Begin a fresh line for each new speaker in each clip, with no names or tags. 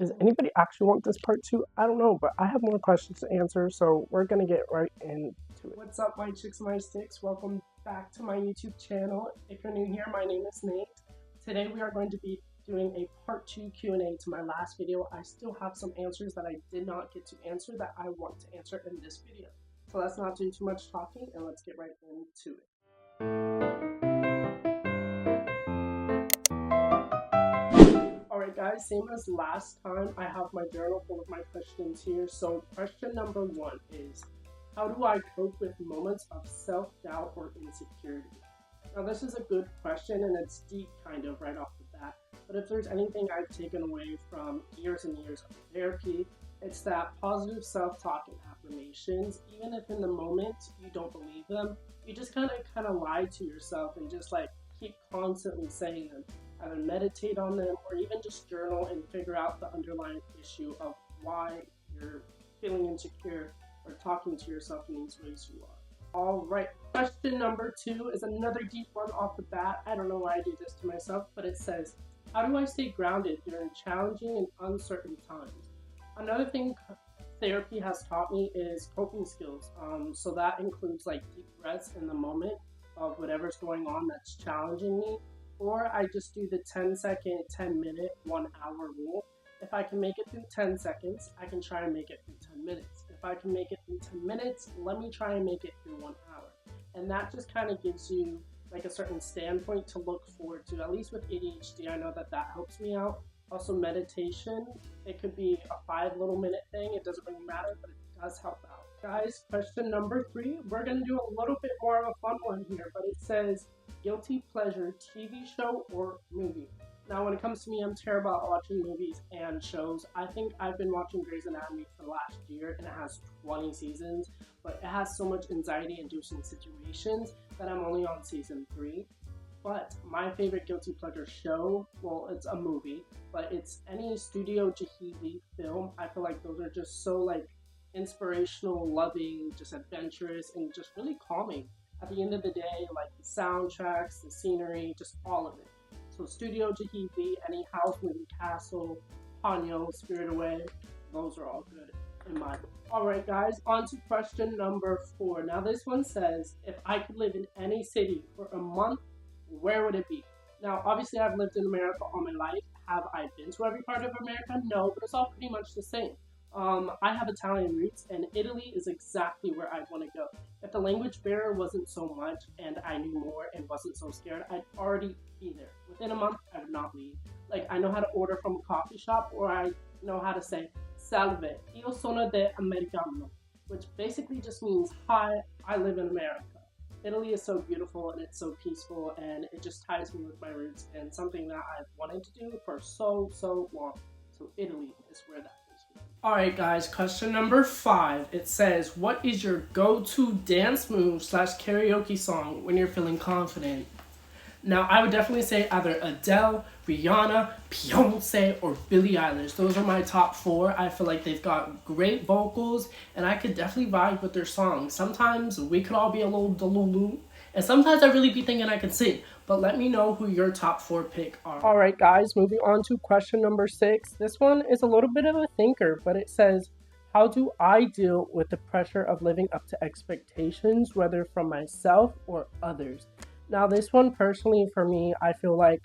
Does anybody actually want this part two? I don't know, but I have more questions to answer, so we're gonna get right into it. What's up, my chicks and my sticks? Welcome back to my YouTube channel. If you're new here, my name is Nate. Today we are going to be doing a part two Q&A to my last video. I still have some answers that I did not get to answer that I want to answer in this video. So let's not do too much talking and let's get right into it. Alright guys, same as last time, I have my journal full of my questions here. So question number one is, how do I cope with moments of self-doubt or insecurity? Now this is a good question and it's deep kind of right off the bat, but if there's anything I've taken away from years and years of therapy, it's that positive self-talk and affirmations, even if in the moment you don't believe them, you just kind of lie to yourself and just like keep constantly saying them. Either meditate on them or even just journal and figure out the underlying issue of why you're feeling insecure or talking to yourself in these ways you are. All right, question number two is another deep one off the bat. I don't know why I do this to myself, but it says, how do I stay grounded during challenging and uncertain times? Another thing therapy has taught me is coping skills. So that includes like deep breaths in the moment of whatever's going on that's challenging me, or I just do the 10-second, 10-minute, 1 hour rule. If I can make it through 10 seconds, I can try and make it through 10 minutes. If I can make it through 10 minutes, let me try and make it through 1 hour. And that just kind of gives you like a certain standpoint to look forward to. At least with ADHD, I know that helps me out. Also meditation, it could be a 5 little minute thing. It doesn't really matter, but it does help out. Guys, question number three, we're going to do a little bit more of a fun one here, but it says, guilty pleasure TV show or movie. Now when it comes to me, I'm terrible at watching movies and shows. I think I've been watching Grey's Anatomy for the last year and it has 20 seasons, but it has so much anxiety inducing situations that I'm only on season 3. But my favorite guilty pleasure show, well, it's a movie, but it's any Studio Ghibli film. I feel like those are just so like inspirational, loving, just adventurous, and just really calming. At the end of the day, like the soundtracks, the scenery, just all of it. So Studio Ghibli, any House Moving Castle, Ponyo, Spirit Away, those are all good in my book. Alright guys, on to question number 4. Now this one says, if I could live in any city for a month, where would it be? Now obviously I've lived in America all my life. Have I been to every part of America? No, but it's all pretty much the same. I have Italian roots, and Italy is exactly where I want to go. If the language barrier wasn't so much, and I knew more and wasn't so scared, I'd already be there. Within a month, I would not leave. Like, I know how to order from a coffee shop, or I know how to say, Salve, io sono de Americano, which basically just means, hi, I live in America. Italy is so beautiful, and it's so peaceful, and it just ties me with my roots, and something that I've wanted to do for so long. So Italy is where that is. Alright guys, question number 5. It says, what is your go-to dance move / karaoke song when you're feeling confident? Now, I would definitely say either Adele, Rihanna, Beyonce, or Billie Eilish. Those are my top 4. I feel like they've got great vocals, and I could definitely vibe with their songs. Sometimes we could all be a little delulu, and sometimes I really be thinking I could sing. But let me know who your top 4 pick are. Alright guys, moving on to question number 6. This one is a little bit of a thinker, but it says, how do I deal with the pressure of living up to expectations, whether from myself or others? Now this one personally for me, I feel like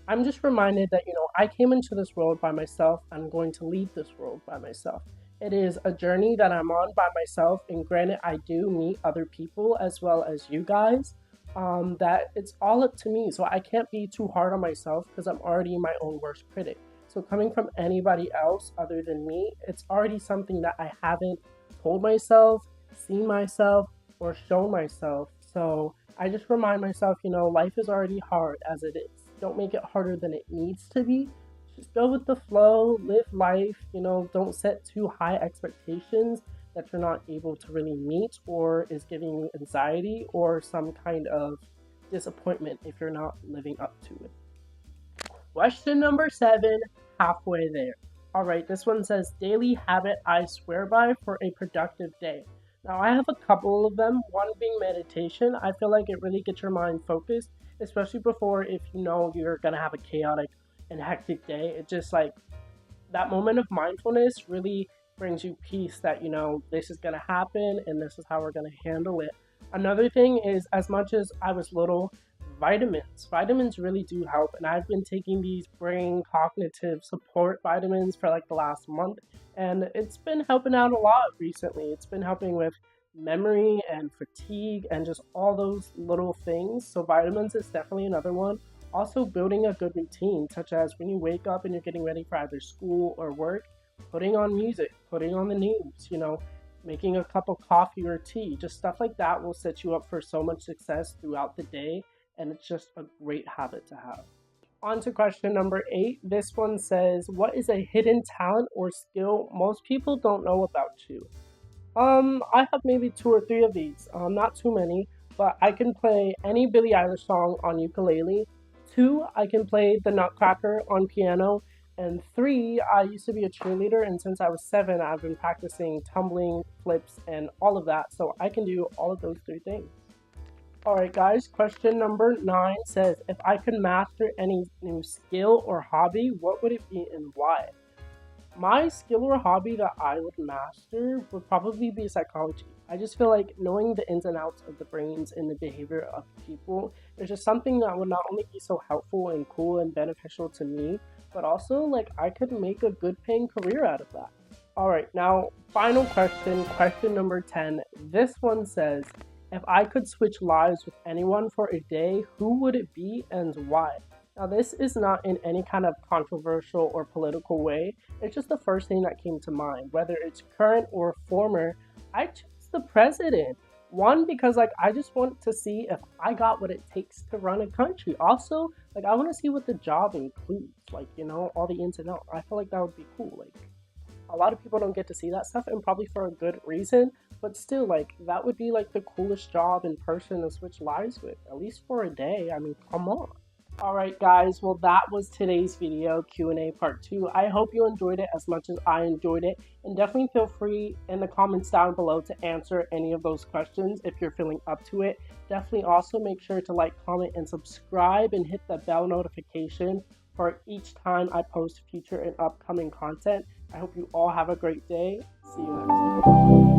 I'm just reminded that, I came into this world by myself. I'm going to leave this world by myself. It is a journey that I'm on by myself, and granted, I do meet other people as well as you guys. That it's all up to me, so I can't be too hard on myself because I'm already my own worst critic. So coming from anybody else other than me, it's already something that I haven't told myself, seen myself, or shown myself. So I just remind myself, life is already hard as it is. Don't make it harder than it needs to be. Just go with the flow, live life, don't set too high expectations that you're not able to really meet or is giving you anxiety or some kind of disappointment if you're not living up to it. Question number 7, halfway there. Alright, this one says, daily habit I swear by for a productive day. Now I have a couple of them, one being meditation. I feel like it really gets your mind focused, especially before if you know you're going to have a chaotic and hectic day. It just like that moment of mindfulness really brings you peace that, this is going to happen and this is how we're going to handle it. Another thing is, as much as I was little, vitamins really do help, and I've been taking these brain cognitive support vitamins for like the last month, and it's been helping out a lot recently. It's been helping with memory and fatigue and just all those little things. So vitamins is definitely another one. Also, building a good routine, such as when you wake up and you're getting ready for either school or work, putting on music, putting on the news, making a cup of coffee or tea, just stuff like that will set you up for so much success throughout the day, and it's just a great habit to have. On to question number 8. This one says, what is a hidden talent or skill most people don't know about you? I have maybe 2 or 3 of these. Not too many, but I can play any Billie Eilish song on ukulele. 2, I can play the Nutcracker on piano. And 3, I used to be a cheerleader, and since I was 7, I've been practicing tumbling, flips, and all of that. So I can do all of those 3 things. Alright guys, question number 9 says, if I could master any new skill or hobby, what would it be and why? My skill or hobby that I would master would probably be psychology. I just feel like knowing the ins and outs of the brains and the behavior of people is just something that would not only be so helpful and cool and beneficial to me, but also like I could make a good paying career out of that. Alright, now final question number 10. This one says, if I could switch lives with anyone for a day, who would it be and why? Now, this is not in any kind of controversial or political way. It's just the first thing that came to mind. Whether it's current or former, I choose the president. One, because I just want to see if I got what it takes to run a country. Also, I want to see what the job includes. All the ins and outs. I feel like that would be cool. A lot of people don't get to see that stuff, and probably for a good reason, but still, that would be the coolest job in person to switch lives with, at least for a day. I mean, come on. Alright guys, well that was today's video, Q&A part 2. I hope you enjoyed it as much as I enjoyed it, and definitely feel free in the comments down below to answer any of those questions if you're feeling up to it. Definitely also make sure to like, comment, and subscribe, and hit the bell notification for each time I post future and upcoming content. I hope you all have a great day. See you next time.